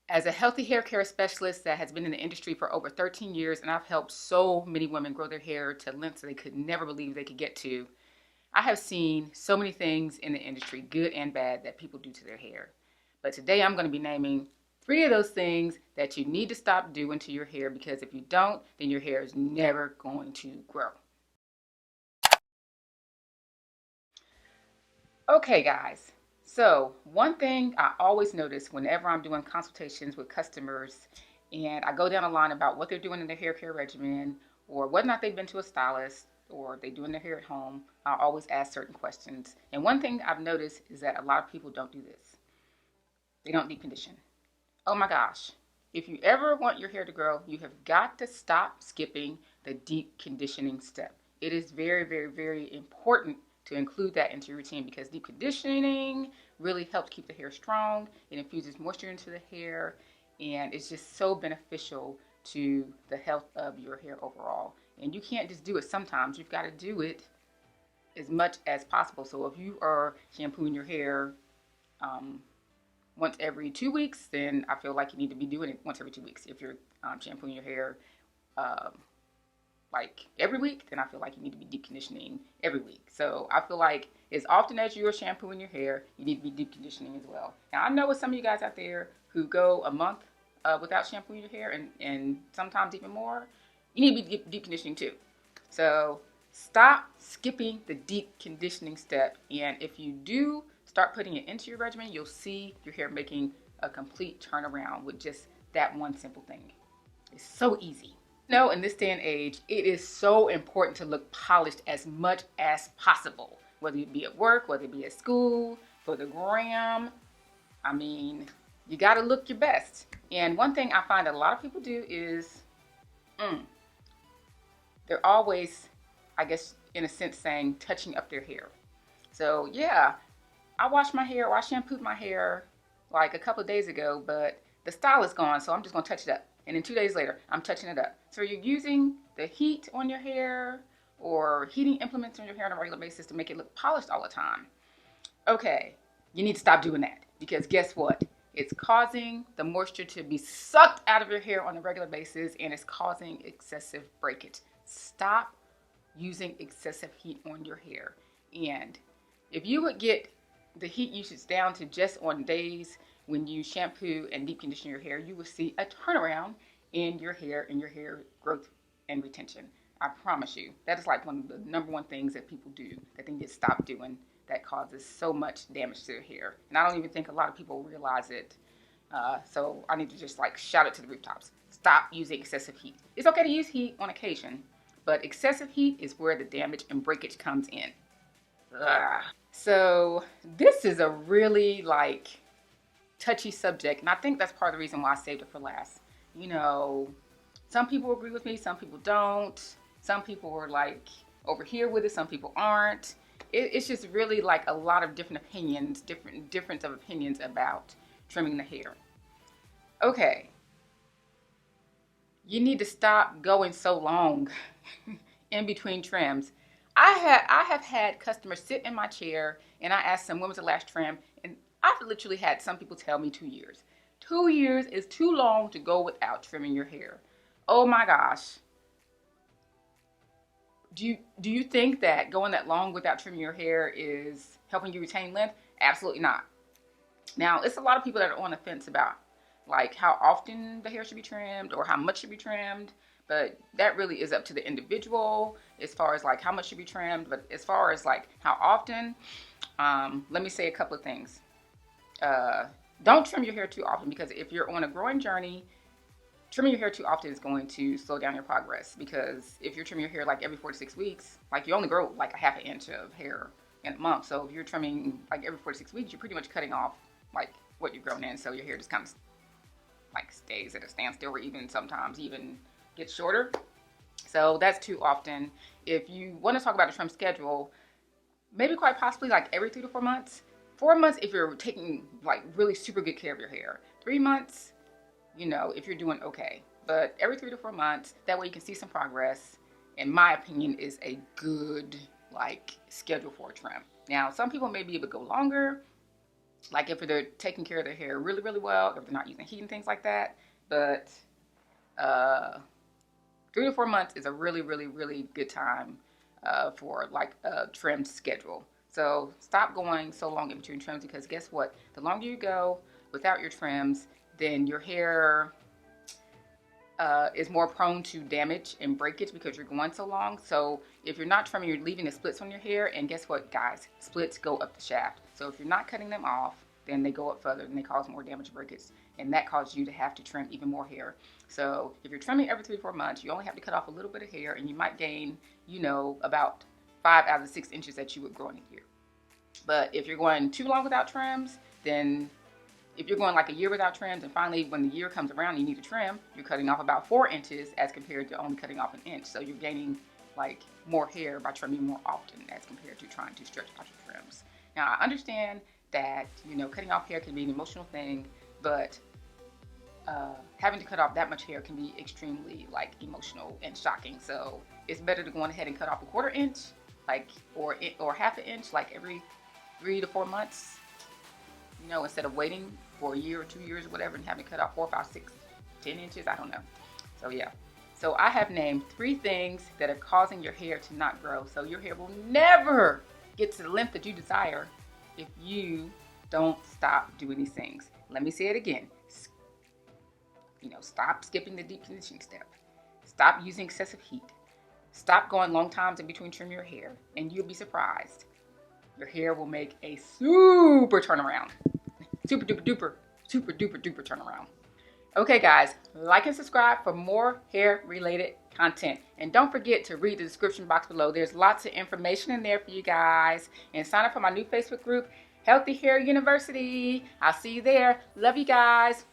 As a healthy hair care specialist that has been in the industry for over 13 years, and I've helped so many women grow their hair to lengths they could never believe they could get to, I have seen so many things in the industry, good and bad, that people do to their hair. But today I'm going to be naming 3 of those things that you need to stop doing to your hair, because if you don't, then your hair is never going to grow. Okay, guys. So, one thing I always notice whenever I'm doing consultations with customers and I go down a line about what they're doing in their hair care regimen or whether or not they've been to a stylist or they doing their hair at home, I always ask certain questions. And one thing I've noticed is that a lot of people don't do this. They don't deep condition. Oh my gosh. If you ever want your hair to grow, you have got to stop skipping the deep conditioning step. It is very, very, very important to include that into your routine because deep conditioning really helps keep the hair strong. It infuses moisture into the hair and it's just so beneficial to the health of your hair overall. And you can't just do it sometimes. You've got to do it as much as possible. So if you are shampooing your hair um, once every 2 weeks, then I feel like you need to be doing it once every 2 weeks. If you're shampooing your hair um, like every week, then I feel like you need to be deep conditioning every week. So I feel like as often as you are shampooing your hair, you need to be deep conditioning as well. Now I know with some of you guys out there who go a month without shampooing your hair and sometimes even more, you need to be deep conditioning too. So stop skipping the deep conditioning step. And if you do start putting it into your regimen, you'll see your hair making a complete turnaround with just that one simple thing. It's so easy. No, in this day and age, it is so important to look polished as much as possible, whether it be at work, whether it be at school, for the gram. I mean, you got to look your best. And one thing I find that a lot of people do is they're always, I guess, in a sense, saying touching up their hair. So, yeah, I washed my hair or I shampooed my hair like a couple of days ago, but the style is gone, so I'm just going to touch it up. And then 2 days later, I'm touching it up. So you're using the heat on your hair or heating implements on your hair on a regular basis to make it look polished all the time. Okay, you need to stop doing that because guess what? It's causing the moisture to be sucked out of your hair on a regular basis and it's causing excessive breakage. Stop using excessive heat on your hair. And if you would get the heat usage down to just on days when you shampoo and deep condition your hair, you will see a turnaround in your hair and your hair growth and retention. I promise you. That is like one of the number one things that people do that they need to stop doing that causes so much damage to their hair. And I don't even think a lot of people realize it. So I need to just like shout it to the rooftops. Stop using excessive heat. It's okay to use heat on occasion, but excessive heat is where the damage and breakage comes in. Ugh. So this is a really like touchy subject, and I think that's part of the reason why I saved it for last. You know, some people agree with me, some people don't. Some people are like over here with it, some people aren't. It's just really like a lot of different opinions, difference of opinions about trimming the hair. Okay, you need to stop going so long in between trims. I have had customers sit in my chair and I asked them when was the last trim, and I've literally had some people tell me 2 years. 2 years is too long to go without trimming your hair. Oh my gosh. Do you think that going that long without trimming your hair is helping you retain length? Absolutely not. Now, it's a lot of people that are on the fence about like how often the hair should be trimmed or how much should be trimmed, but that really is up to the individual as far as like how much should be trimmed. But as far as like how often, let me say a couple of things. Uh, don't trim your hair too often because if you're on a growing journey, trimming your hair too often is going to slow down your progress. Because if you're trimming your hair like every 4 to 6 weeks, like you only grow like a half an inch of hair in a month. So if you're trimming like every 4 to 6 weeks, you're pretty much cutting off like what you've grown in. So your hair just kind of like stays at a standstill or even sometimes even gets shorter. So that's too often. If you want to talk about a trim schedule, maybe quite possibly like every 3 to 4 months. 4 months if you're taking like really super good care of your hair. 3 months, if you're doing okay. But every 3 to 4 months, that way you can see some progress, in my opinion, is a good like schedule for a trim. Now, some people may be able to go longer. like if they're taking care of their hair really, really well, if they're not using heat and things like that. But uh, 3 to 4 months is a really, really, really good time for like a trim schedule. So stop going so long in between trims, because guess what? The longer you go without your trims, then your hair is more prone to damage and breakage because you're going so long. So if you're not trimming, you're leaving the splits on your hair, and guess what, guys? Splits go up the shaft. So if you're not cutting them off, then they go up further and they cause more damage and breakage, and that causes you to have to trim even more hair. So if you're trimming every 3 to 4 months, you only have to cut off a little bit of hair, and you might gain, about 5 out of the 6 inches that you would grow in a year. But if you're going too long without trims, then if you're going like a year without trims, and finally when the year comes around and you need to trim, you're cutting off about 4 inches as compared to only cutting off an inch. So you're gaining like more hair by trimming more often as compared to trying to stretch out your trims. Now I understand that cutting off hair can be an emotional thing, but having to cut off that much hair can be extremely like emotional and shocking. So it's better to go on ahead and cut off a 1/4 inch, like or half an inch, like every 3 to 4 months. Instead of waiting for a year or 2 years or whatever and having to cut off 4, 5, 6, 10 inches. I don't know. So yeah. So I have named 3 things that are causing your hair to not grow. So your hair will never get to the length that you desire if you don't stop doing these things. Let me say it again. Stop skipping the deep conditioning step. Stop using excessive heat. Stop going long times in between trimming your hair, and you'll be surprised. Your hair will make a super turnaround. Super duper duper, super duper duper turnaround. Okay guys, like and subscribe for more hair related content. And don't forget to read the description box below. There's lots of information in there for you guys. And sign up for my new Facebook group, Healthy Hair University. I'll see you there. Love you guys.